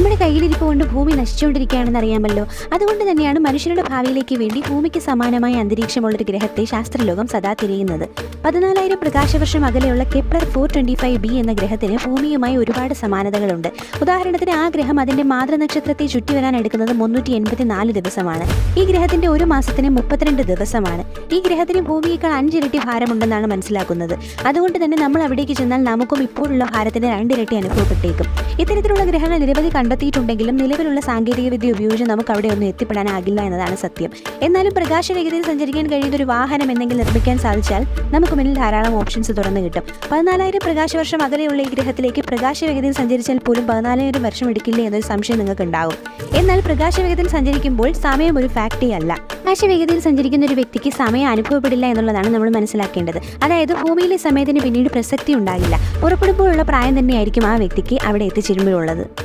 നമ്മുടെ കയ്യിലിരിപ്പ് കൊണ്ട് ഭൂമി നശിച്ചുകൊണ്ടിരിക്കുകയാണെന്ന് അറിയാമല്ലോ. അതുകൊണ്ട് തന്നെയാണ് മനുഷ്യരുടെ ഭാവിയിലേക്ക് വേണ്ടി ഭൂമിക്ക് സമാനമായ അന്തരീക്ഷമുള്ളൊരു ഗ്രഹത്തെ ശാസ്ത്രലോകം സദാ തിരയുന്നത്. 14,000 പ്രകാശവർഷം അകലെയുള്ള കെപ്ലർ 425b എന്ന ഗ്രഹത്തിന് ഭൂമിയുമായി ഒരുപാട് സമാനതകളുണ്ട്. ഉദാഹരണത്തിന് ആ ഗ്രഹം അതിന്റെ മാതൃനക്ഷത്രത്തെ ചുറ്റിവരാൻ എടുക്കുന്നത് 384 ദിവസമാണ്. ഈ ഗ്രഹത്തിന്റെ ഒരു മാസത്തിന് 32 ദിവസമാണ്. ഈ ഗ്രഹത്തിന് ഭൂമിയേക്കാൾ 5 ഇരട്ടി ഭാരമുണ്ടെന്നാണ് മനസ്സിലാക്കുന്നത്. അതുകൊണ്ട് തന്നെ നമ്മൾ അവിടേക്ക് ചെന്നാൽ നമുക്കും ഇപ്പോഴുള്ള ഭാരത്തിന് 2 ഇരട്ടി അനുഭവപ്പെട്ടേക്കും. ഇത്തരത്തിലുള്ള ഗ്രഹങ്ങൾ നിരവധി കണ്ടെത്തിയിട്ടുണ്ടെങ്കിലും നിലവിലുള്ള സാങ്കേതികവിദ്യ ഉപയോഗിച്ച് നമുക്ക് അവിടെ ഒന്നും എത്തിപ്പെടാനാകില്ല എന്നതാണ് സത്യം. എന്നാലും പ്രകാശ വേഗതയിൽ സഞ്ചരിക്കാൻ കഴിയുന്ന ഒരു വാഹനം എന്തെങ്കിലും നിർമ്മിക്കാൻ സാധിച്ചാൽ നമുക്ക് മുന്നിൽ ധാരാളം ഓപ്ഷൻസ് തുറന്നു കിട്ടും. 14,000 പ്രകാശവർഷം അകലെയുള്ള ഈ ഗ്രഹത്തിലേക്ക് പ്രകാശ വേഗതയിൽ സഞ്ചരിച്ചാൽ പോലും 14,000 വർഷം എടുക്കില്ലേ എന്നൊരു സംശയം നിങ്ങൾക്ക് ഉണ്ടാവും. എന്നാൽ പ്രകാശ വേഗതയിൽ സഞ്ചരിക്കുമ്പോൾ സമയം ഒരു ഫാക്ടേ അല്ല. പ്രകാശ വേഗതയിൽ സഞ്ചരിക്കുന്ന ഒരു വ്യക്തിക്ക് സമയം അനുഭവപ്പെടില്ല എന്നുള്ളതാണ് നമ്മൾ മനസ്സിലാക്കേണ്ടത്. അതായത് ഭൂമിയിലെ സമയത്തിന് പിന്നീട് പ്രസക്തി ഉണ്ടാകില്ല. പുറപ്പെടുമ്പോഴുള്ള പ്രായം തന്നെയായിരിക്കും ആ വ്യക്തിക്ക് അവിടെ എത്തിച്ചേരുമ്പോഴുള്ളത്.